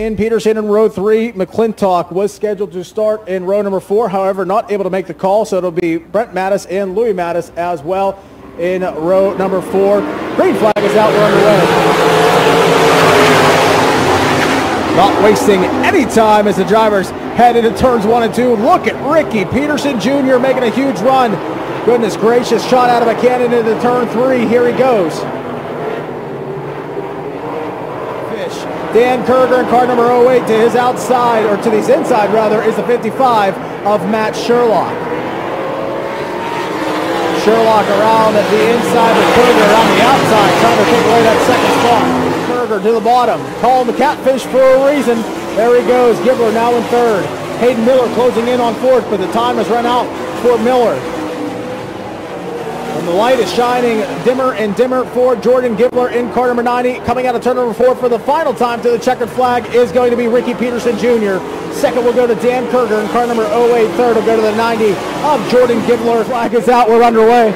in Peterson in row 3. McClintock was scheduled to start in row number 4, however, not able to make the call, so it'll be Brent Mattis and Louis Mattis as well in row number 4. Green flag is out, we're underway. Not wasting any time as the drivers head into turns 1 and 2. Look at Ricky Peterson Jr. making a huge run. Goodness gracious, shot out of a cannon into turn 3. Here he goes. Dan Kerger in car number 08 to his outside, or to his inside rather, is the 55 of Matt Sherlock. Sherlock around at the inside with Kerger around the outside, trying to take away that second spot. Kerger to the bottom, calling the catfish for a reason. There he goes, Gibler now in third. Hayden Miller closing in on fourth, but the time has run out for Miller. And the light is shining dimmer and dimmer for Jordan Gibler in car number 90. Coming out of turn number 4 for the final time to the checkered flag is going to be Ricky Peterson Jr. Second will go to Dan Kerger in car number 08. Third will go to the 90 of Jordan Gibler. Flag is out. We're underway.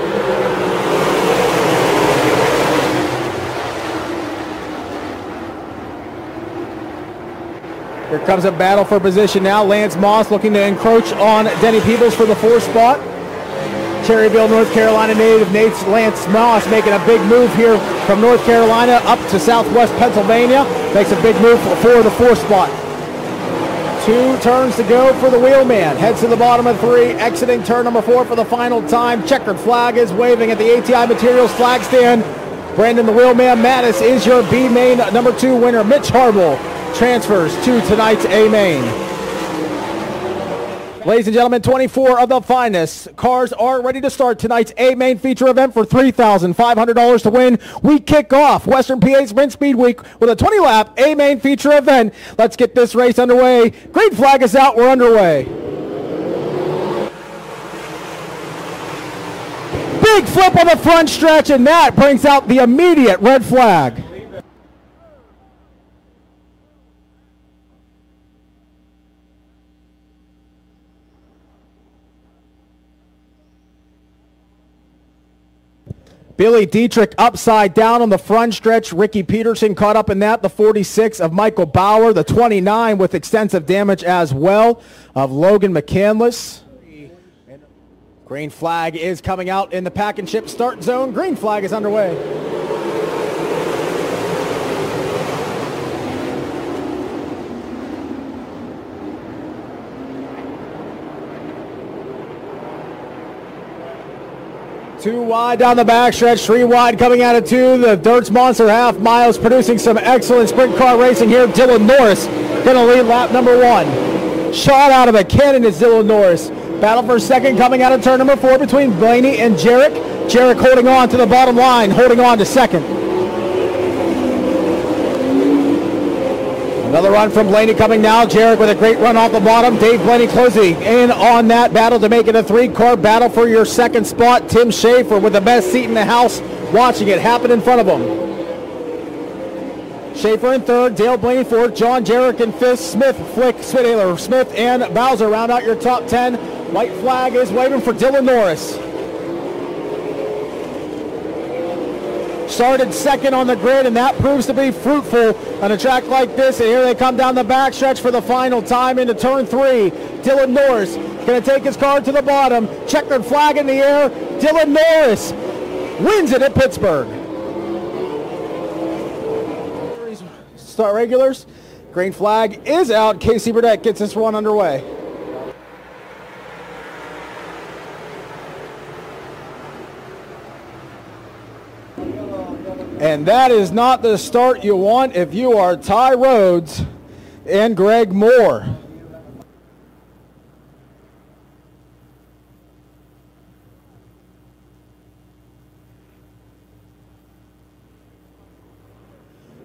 Here comes a battle for position now. Lance Moss looking to encroach on Denny Peebles for the 4th spot. Cherryville, North Carolina native Lance Moss making a big move here from North Carolina up to southwest Pennsylvania. Makes a big move for the 4th spot. 2 turns to go for the wheelman. Heads to the bottom of 3, exiting turn number 4 for the final time. Checkered flag is waving at the ATI Materials flag stand. Brandon the wheelman Mattis is your B main number 2 winner. Mitch Harble transfers to tonight's A main. Ladies and gentlemen, 24 of the finest cars are ready to start tonight's A-Main feature event for $3,500 to win. We kick off Western PA Sprint Speed Week with a 20-lap A-Main feature event. Let's get this race underway. Green flag is out. We're underway. Big flip on the front stretch, and that brings out the immediate red flag. Billy Dietrich upside down on the front stretch. Ricky Peterson caught up in that. The 46 of Michael Bauer. The 29 with extensive damage as well of Logan McCandless. Green flag is coming out in the pack and chip start zone. Green flag is underway. Two wide down the backstretch, 3 wide coming out of 2. The Dirt's Monster half miles producing some excellent sprint car racing here. Dylan Norris going to lead lap number 1. Shot out of a cannon is Dylan Norris. Battle for second coming out of turn number 4 between Blaney and Jarek. Jarek holding on to the bottom line, holding on to second. Another run from Blaney coming now. Jarek with a great run off the bottom. Dave Blaney closing in on that battle to make it a 3-car battle for your second spot. Tim Schaeffer with the best seat in the house, watching it happen in front of him. Schaeffer in third, Dale Blaney fourth, John Jarek in fifth, Smith, Flick, Spitaler, Smith, and Bowser round out your top 10. White flag is waving for Dylan Norris. Started second on the grid, and that proves to be fruitful on a track like this. And here they come down the backstretch for the final time into turn 3. Dylan Norris going to take his car to the bottom. Checkered flag in the air. Dylan Norris wins it at Pittsburgh. Start regulars. Green flag is out. Casey Burdett gets this one underway. And that is not the start you want if you are Ty Rhodes and Greg Moore.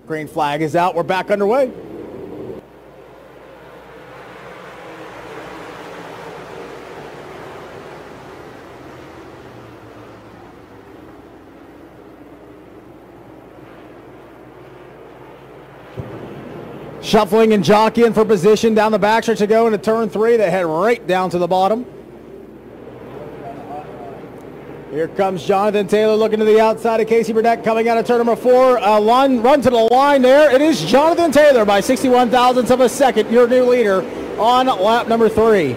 Green flag is out. We're back underway. Shuffling and jockeying for position down the backstretch to go into turn 3. They head right down to the bottom. Here comes Jonathan Taylor looking to the outside of Casey Burdett coming out of turn number 4. Run to the line there. It is Jonathan Taylor by 61 thousandths of a second, your new leader on lap number 3.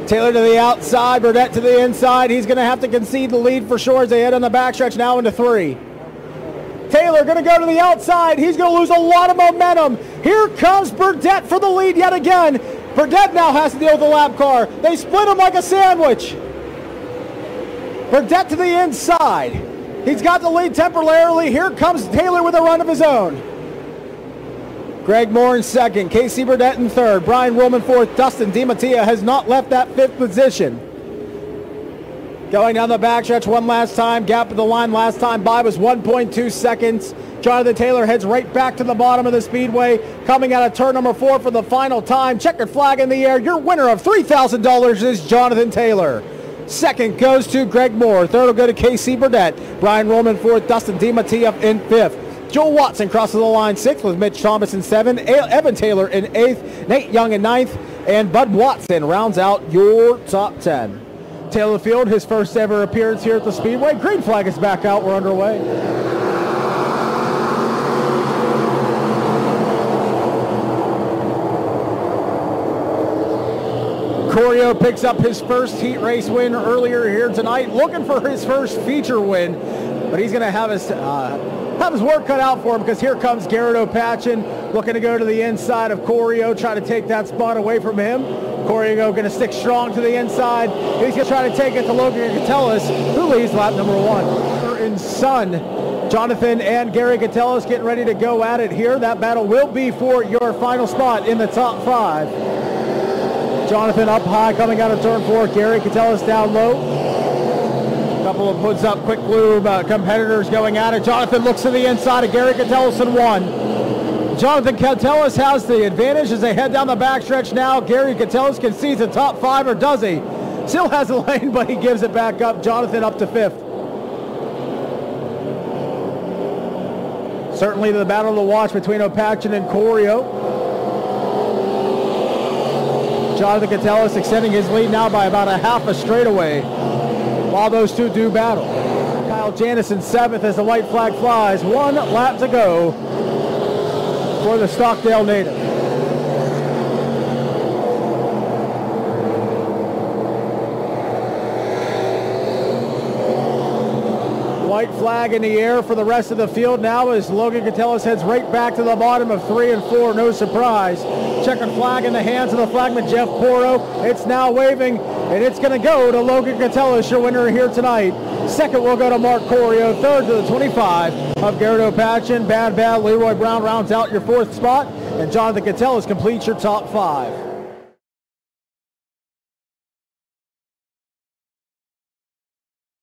Taylor to the outside, Burdett to the inside. He's going to have to concede the lead for sure as they head on the backstretch now into 3. Taylor going to go to the outside. He's going to lose a lot of momentum. Here comes Burdett for the lead yet again. Burdett now has to deal with the lap car. They split him like a sandwich. Burdett to the inside. He's got the lead temporarily. Here comes Taylor with a run of his own. Greg Moore in second. Casey Burdett in third. Brian Willman fourth. Dustin DiMattia has not left that 5th position. Going down the backstretch one last time. Gap of the line last time by was 1.2 seconds. Jonathan Taylor heads right back to the bottom of the speedway. Coming out of turn number 4 for the final time. Checkered flag in the air. Your winner of $3,000 is Jonathan Taylor. Second goes to Greg Moore. Third will go to Casey Burdett. Brian Roman fourth. Dustin DiMattia in 5th. Joel Watson crosses the line 6th with Mitch Thomas in 7th. Evan Taylor in 8th. Nate Young in 9th. And Bud Watson rounds out your top 10. Taylor Field, his first ever appearance here at the Speedway. Green flag is back out. We're underway. Corio picks up his first heat race win earlier here tonight, looking for his first feature win, but he's going to have his work cut out for him because here comes Garrett Opachin looking to go to the inside of Corio, trying to take that spot away from him. Corio going to stick strong to the inside. He's going to try to take it to Logan Koteles, who leads lap number 1. Father and son, Jonathan and Gary Koteles getting ready to go at it here. That battle will be for your final spot in the top 5. Jonathan up high coming out of turn 4. Gary Koteles down low. A couple of puts up quick lube competitors going at it. Jonathan looks to the inside of Gary Koteles in 1. Jonathan Koteles has the advantage as they head down the backstretch now. Gary Koteles concedes the top 5, or does he? Still has the lane, but he gives it back up. Jonathan up to 5th. Certainly the battle to watch between Opachin and Corio. Jonathan Koteles extending his lead now by about a half a straightaway while those two do battle. Kyle Janis in 7th as the white flag flies. 1 lap to go for the Stockdale native. White flag in the air for the rest of the field now as Logan Koteles heads right back to the bottom of 3 and 4. No surprise. Checkered flag in the hands of the flagman Jeff Porro. It's now waving, and it's going to go to Logan Koteles, your winner here tonight. Second will go to Mark Corio. Third to the 25 of Garrett Opachin. Bad Leroy Brown rounds out your 4th spot, and Jonathan Koteles completes your top 5.